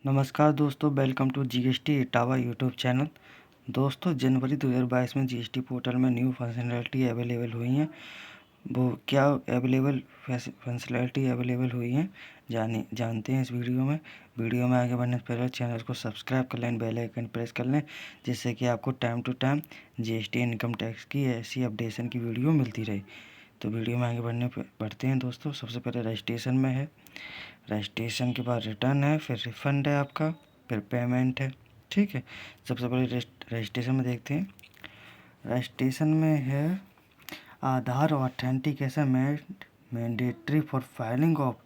नमस्कार दोस्तों, welcome to GST Etawah YouTube channel. दोस्तों, जनवरी 2022 में जीएसटी पोर्टल में न्यू फंक्शनैलिटी अवेलेबल हुई हैं। वो क्या फंक्शनैलिटी अवेलेबल हुई हैं जानते हैं इस वीडियो में आगे बढ़ने से पहले चैनल को सब्सक्राइब कर लें, बेल आइकन प्रेस कर लें, जिससे कि आपको time to time GST income tax की ऐसी अपडेशन की वीडियो मिलती रहे। तो वीडियो में आगे बढ़ते हैं दोस्तों। सबसे पहले रजिस्ट्रेशन में है, रजिस्ट्रेशन के बाद रिटर्न है, फिर रिफ़ंड है आपका, फिर पेमेंट है। ठीक है, सबसे पहले रजिस्ट्रेशन में देखते हैं। रजिस्ट्रेशन में है Aadhaar authentication mandatory for filing of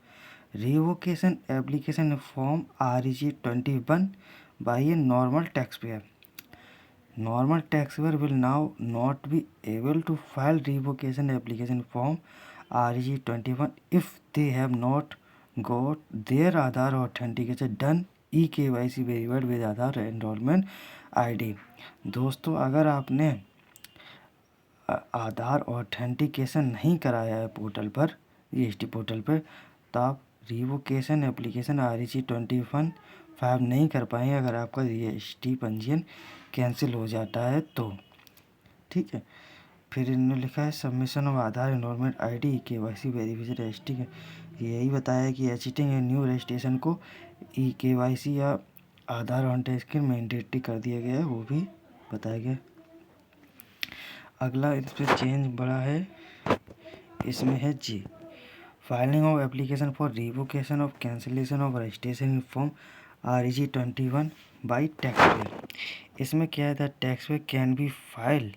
revocation application form REG21 by a normal tax payer. Normal taxpayer will now not be able to file revocation application form REG21 if they have not got their Aadhaar authentication done eKYC verified with Aadhaar Enrollment ID। दोस्तों, अगर आपने आधार authentication नहीं कराया है portal पर, GST portal पर, तो आप रिवोकेशन एप्लीकेशन REG21 फाइल नहीं कर पाएंगे अगर आपका जीएसटी पंजीयन कैंसिल हो जाता है तो। ठीक है, फिर इन्होंने लिखा है submission of Aadhaar enrolment ID KYC verification registry. यही बताया कि एचिटिंग ए न्यू रजिस्ट्रेशन को KYC या आधार ऑथेंटिकेशन मैंडेटरी कर दिया गया है, वो भी बताया गया। अगला इस पर चेंज बड़ा है, इसमें है जी filing of application for revocation of cancellation of registration in form REG21 by tax payer. इसमें क्या है, the tax payer can be file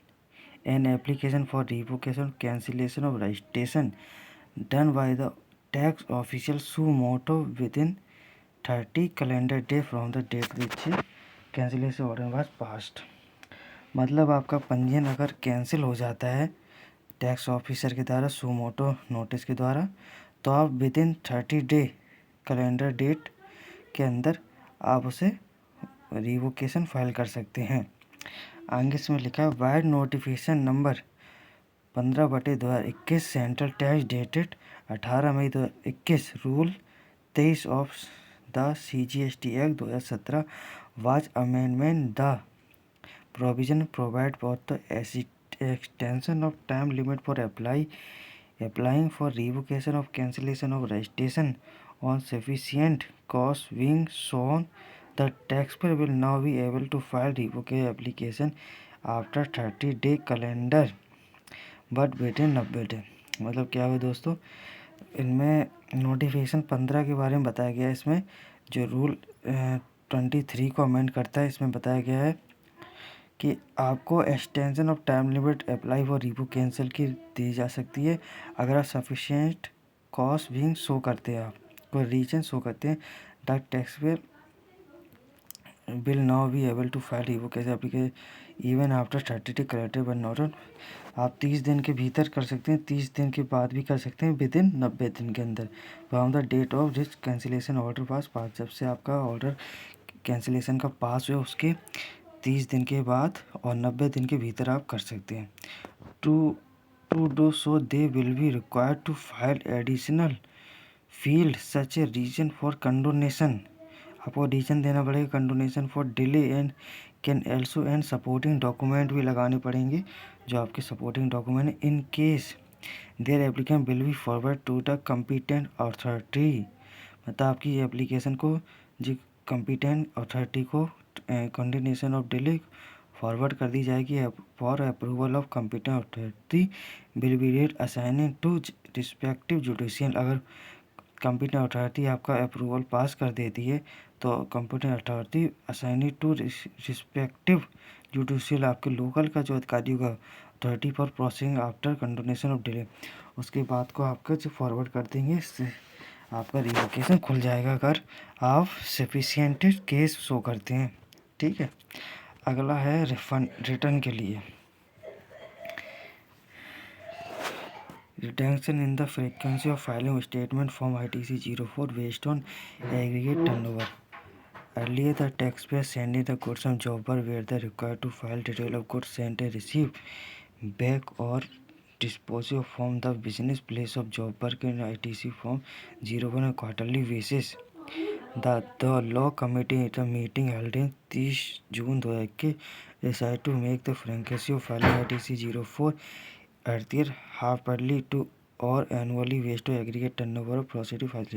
an application for revocation cancellation of registration done by the tax official suo moto within 30 calendar day from the date which cancellation order was passed. मतलब आपका पंजीयन अगर cancel हो जाता है tax officer के द्वारा सू मोटो notice के द्वारा, तो आप within 30 day calendar date के अंदर आप उसे रिवोकेशन फाइल कर सकते हैं। आगे इसमें लिखा है vide notification number 15/2021 central tax dated 18 May 2021 rule 23 of the CGST act 2017 was amendment the provision provide for the extension of time limit for applying for revocation of cancellation of registration on sufficient cause being shown, the taxpayer will now be able to file revocation application after 30-day calendar but within 90 day। मतलब क्या हुआ दोस्तों, इनमें notification 15 के बारे में बताया गया है। इसमें जो रूल 23 को अमेंड करता है, इसमें बताया गया है कि आपको extension of time limit apply for Revo cancel की दी जा सकती है अगर आप सफिशिएंट कॉस्ट भी शो करते हैं, आप कोई रीजन शो करते हैं। The taxpayer will now be able to file revoke cancel application even after 30 day collected but not. आप 30 दिन के भीतर कर सकते हैं, 30 दिन के बाद भी कर सकते हैं, विद इन 90 दिन के अंदर from the date of this cancellation order pass. जब से आपका ऑर्डर कैंसिलेशन का पास हुआ उसके 30 दिन के बाद और 90 दिन के भीतर आप कर सकते हैं। To do so they will be required to file additional field such a reason for condonation. आपको रीजन देना पड़ेगा condonation for delay and can also and supporting document भी लगाने पड़ेंगे, जो आपके सपोर्टिंग डॉक्यूमेंट है। In case there application will be forward to the competent authority. मतलब आपकी एप्लीकेशन को जो कम्पिटेंट अथॉरिटी को कंडोनेशन ऑफ डिले फॉरवर्ड कर दी जाएगी for approval of competent authority will be rate assigning to respective judicial. अगर कम्पिटेंट अथॉरिटी आपका अप्रूवल पास कर देती है तो competent authority assigning to respective judicial, आपके लोकल का जो अधिकारी होगा authority for processing after condonation of delay, उसके बाद को आपका जो फॉरवर्ड कर देंगे, इससे आपका रिवोकेशन खुल जाएगा अगर आप सफिशिएंट केस शो करते हैं। ठीक है, अगला है रिटर्न के लिए। Reduction in the frequency of filing statement form ITC 04 based on aggregate turnover. Earlier, the taxpayer sending the goods on job were the required to file detail of goods sent and received back or dispose of from the business place of job work in ITC form 01 on quarterly basis. The law committee at a meeting held in 30 June 2021 decided to make the frequency of filing ITC 04 earlier half-yearly to और annually based to aggregate turnover of processing files।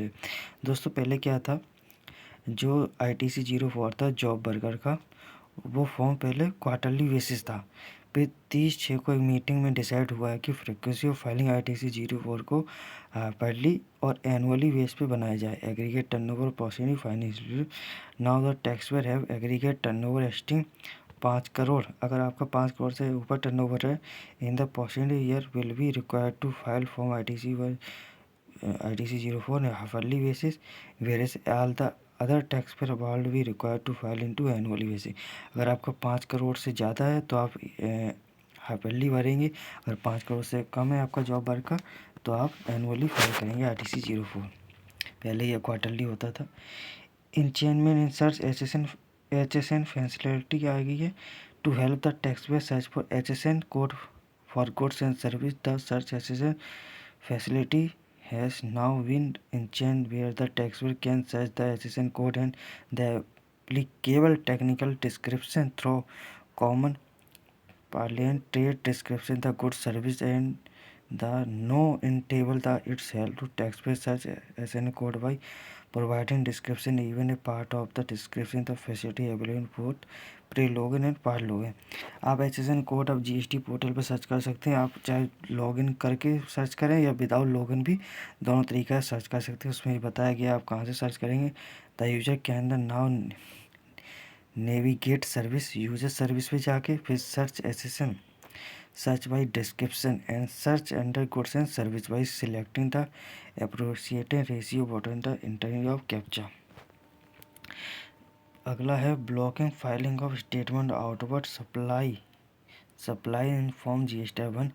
दोस्तों पहले क्या था, जो ITC 04 था job worker का, वो form पहले क्वार्टरली बेसिस था। फिर 30/6 को एक मीटिंग में डिसाइड हुआ है कि फ्रिक्वेंसी ऑफ फाइलिंग ITC 04 को हाफ-ईयरली और एनुअली बेस पे बनाया जाए। Aggregate turnover proceeding financial now the taxpayer have aggregate turnover एस्टिंग 5 crore. अगर आपका 5 करोड़ से ऊपर टर्नओवर है in the proceeding year will be required to file form ITC 04 half-yearly basis whereas all the other taxpayer about भी required to file into annually basis. अगर आपका 5 करोड़ से ज़्यादा है तो आप हाफ-ईयरली भरेंगे, अगर 5 करोड़ से कम है आपका जॉब वर्क का तो आप एनुअली फाइल करेंगे ITC 04। पहले यह क्वार्टरली होता था। Enhancement in search HSN facility आ गई है to help the taxpayer search for HSN code for goods and service. The search HSN facility has now been enhanced where the taxpayer can search the HSN code and the applicable technical description through common parlance trade description, the goods service and the no in table. The its help to taxpayer search HSN code by providing description even a part of the description the facility available for pre login and par login. आप HSN code अब GST portal पर search कर सकते हैं। आप चाहे login करके search करें या विदाउट लॉगिन भी, दोनों तरीका से सर्च कर सकते हैं। उसमें बताया गया आप कहाँ से सर्च करेंगे। The user can the now navigate service, user service पे जाके फिर search HSN, search by description and search under goods and service by selecting the appropriate ratio button the entering of captcha। अगला है blocking filing of statement outward supply in form GST-1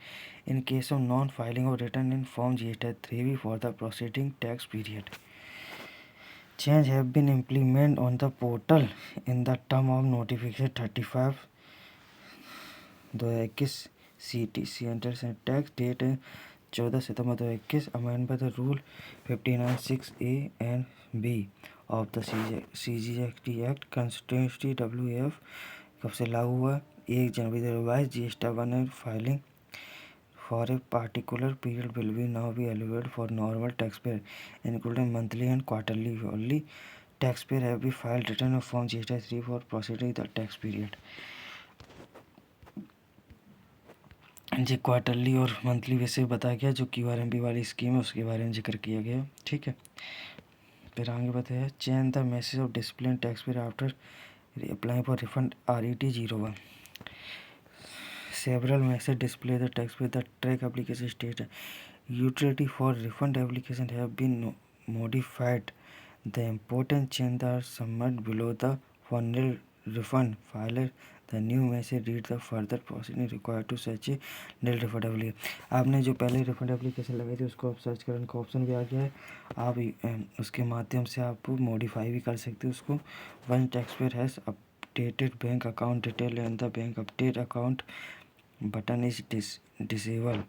in case of non-filing of return in form GST-3B for the preceding tax period। Change have been implemented on the portal in the term of notification 35/2021 CTC under tax date 14 September 2021 amend by the rule 59(6)(a) and B of the CGST act constituency WAF कब से लागू हुआ? 1 जनवरी 2022। GST-1 and filing for a particular period will be now be eligible for normal taxpayer including monthly and quarterly only taxpayer have be filed return of form GST-3 for proceeding the tax period। जी quarterly और monthly वैसे बताया गया। जो QRMP वाली scheme है उसके बारे में जिक्र किया गया, ठीक है। फिर आगे बताया change the message of discipline taxpayer after applying for refund RET 01। Several message display the taxpayer the track application state utility for refund application have been modified. The important change are summed below the for nil refund filer the new message read the further procedure required to search a nil refund application। आपने जो पहले refund application लगाई थी उसको आप search करने का option भी आ गया है। आप उसके माध्यम से आप मॉडिफाई भी कर सकते हो उसको। One taxpayer has updated bank account detail and the bank update account button is disable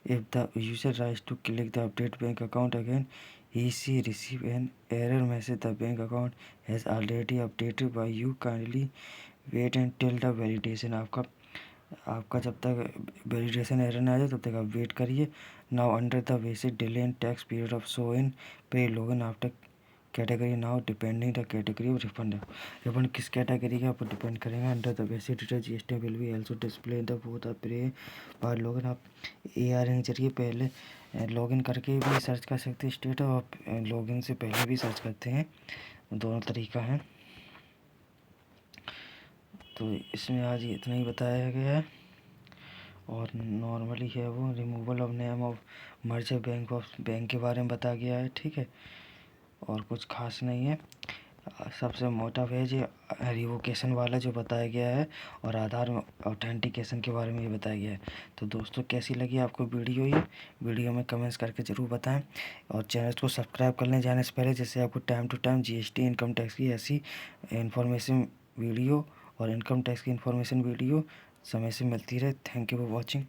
if the user tries to click the update bank account again he receive an error message the bank account has already updated by you kindly wait until the validation। आपका जब तक validation error ना आ जाए तब तक आप wait करिए। Now under the basic delay in tax period of show in pay login after category now depending the category of refund किस कैटेगरी का आप डिपेंड करेंगे। Under the basic detail GST will be also display the both प्रे बार login. आप ARN के जरिए पहले लॉगिन करके भी सर्च कर सकते हैं स्टेट और लॉगिन से पहले भी सर्च करते हैं, दोनों तरीका है। तो इसमें आज इतना ही बताया गया है और नॉर्मली है वो removal of name of merger bank के बारे में बताया गया है, ठीक है। और कुछ खास नहीं है। सबसे मोटा पेज रिवोकेशन वाला जो बताया गया है और आधार ऑथेंटिकेशन के बारे में ये बताया गया है। तो दोस्तों कैसी लगी आपको वीडियो में कमेंट्स करके ज़रूर बताएं और चैनल को सब्सक्राइब करने जाने से पहले जैसे आपको time to time GST income tax की ऐसी इन्फॉर्मेशन वीडियो और इनकम टैक्स की इन्फॉर्मेशन वीडियो समय से मिलती रहे। Thank you for watching.